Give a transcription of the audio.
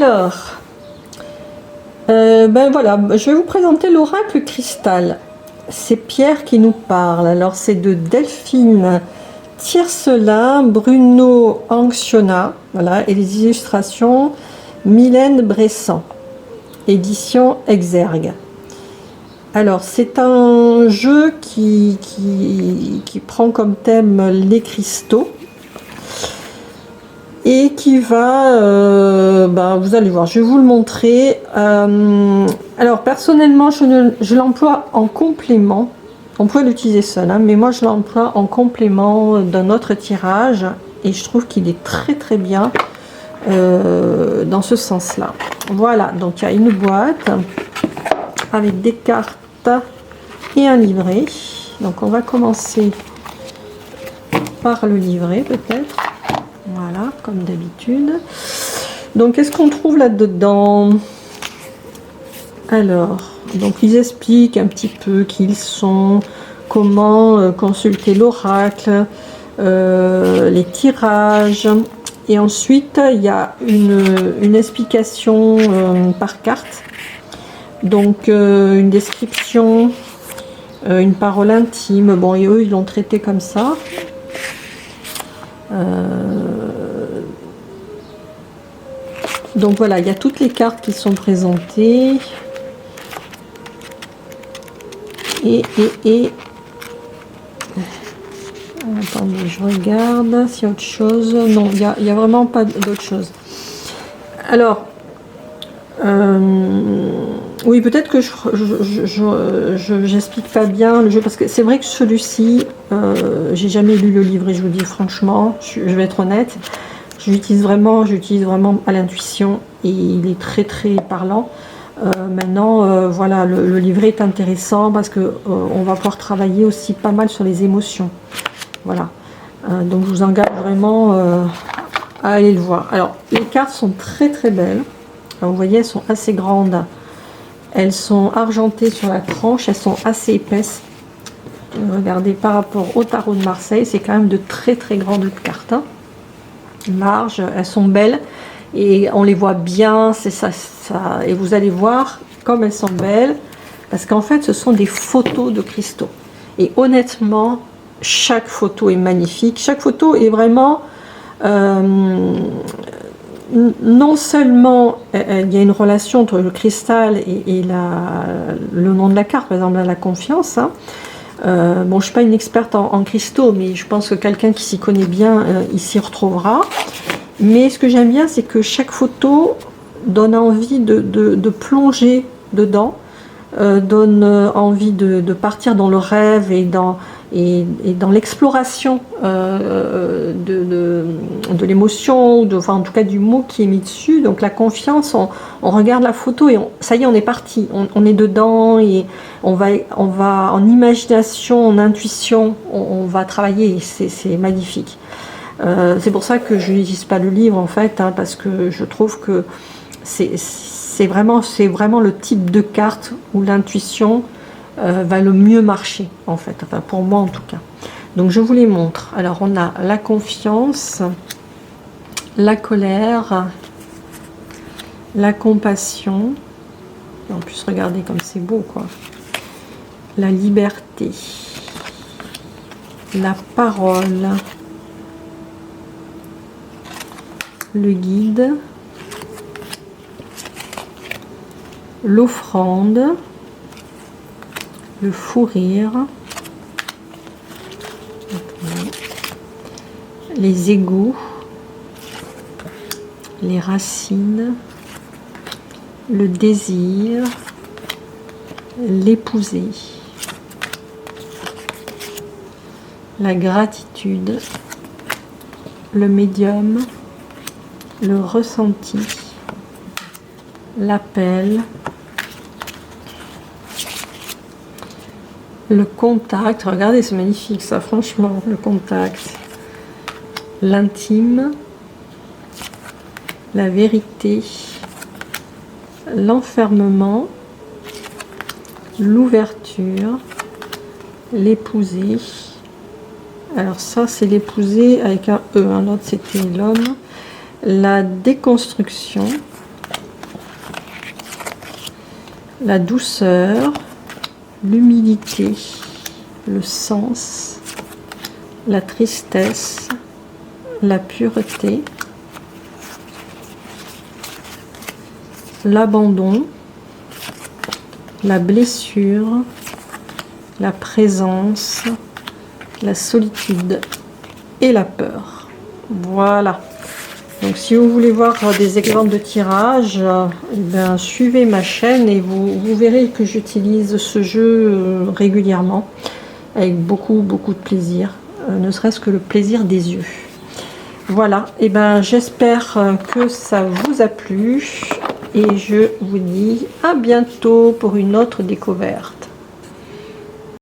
Alors, ben voilà, je vais vous présenter l'oracle cristal. C'est Pierre qui nous parle. Alors, c'est de Delphine Tiercelin, Bruno Anxiona, voilà, et les illustrations Mylène Bressan, édition Exergue. Alors, c'est un jeu qui prend comme thème les cristaux et qui va, vous allez voir, je vais vous le montrer. Alors, personnellement, je l'emploie en complément. On peut l'utiliser seul, hein, mais moi, je l'emploie en complément d'un autre tirage et je trouve qu'il est très très bien dans ce sens-là. Voilà, donc il y a une boîte avec des cartes et un livret. Donc on va commencer par le livret peut-être. Voilà, comme d'habitude. Donc qu'est-ce qu'on trouve là-dedans? Alors, donc ils expliquent un petit peu qui ils sont, comment consulter l'oracle, les tirages. Et ensuite, il y a une explication par carte. Donc une description, une parole intime, bon, et eux ils l'ont traité comme ça. Donc voilà, il y a toutes les cartes qui sont présentées. Et attendez, je regarde s'il y a autre chose. Non, il y a vraiment pas d'autre chose. Alors, oui, peut-être que j'explique pas bien le jeu, parce que c'est vrai que celui-ci, j'ai jamais lu le livre et je vous dis franchement, je vais être honnête, j'utilise vraiment à l'intuition et il est très très parlant. Maintenant, voilà, le livret est intéressant parce que on va pouvoir travailler aussi pas mal sur les émotions. Voilà, donc je vous engage vraiment à aller le voir. Alors, les cartes sont très très belles. Vous voyez, elles sont assez grandes, elles sont argentées sur la tranche, elles sont assez épaisses. Regardez, par rapport au tarot de Marseille, c'est quand même de très très grandes cartes, hein. Larges, elles sont belles et on les voit bien, c'est ça, et vous allez voir comme elles sont belles, parce qu'en fait ce sont des photos de cristaux. Et honnêtement, chaque photo est magnifique, chaque photo est vraiment... non seulement il y a une relation entre le cristal et le nom de la carte, par exemple la confiance, hein. Bon, je ne suis pas une experte en cristaux, mais je pense que quelqu'un qui s'y connaît bien, il s'y retrouvera. Mais ce que j'aime bien, c'est que chaque photo donne envie de plonger dedans, donne envie de partir dans le rêve et dans l'exploration de l'émotion, enfin en tout cas du mot qui est mis dessus. Donc la confiance, on regarde la photo et ça y est, on est parti, on est dedans et on va en imagination, en intuition, on va travailler, c'est magnifique. C'est pour ça que je n'utilise pas le livre en fait, hein, parce que je trouve que c'est vraiment le type de carte où l'intuition va le mieux marcher en fait, enfin pour moi en tout cas. Donc je vous les montre. Alors on a la confiance, la colère, la compassion, et en plus regardez comme c'est beau quoi, la liberté, la parole, le guide, l'offrande, le fou rire, les égouts, les racines, le désir, l'épouser, la gratitude, le médium, le ressenti, l'appel, le contact. Regardez, c'est magnifique ça, franchement, le contact, l'intime, la vérité, l'enfermement, l'ouverture, l'épouser. Alors ça c'est l'épouser avec un E, hein. L'autre c'était l'homme. La déconstruction, la douceur, l'humilité, le sens, la tristesse, la pureté, l'abandon, la blessure, la présence, la solitude et la peur. Voilà. Donc si vous voulez voir des exemples de tirage, eh bien, suivez ma chaîne et vous verrez que j'utilise ce jeu régulièrement avec beaucoup de plaisir, ne serait-ce que le plaisir des yeux. Voilà, et ben j'espère que ça vous a plu et je vous dis à bientôt pour une autre découverte.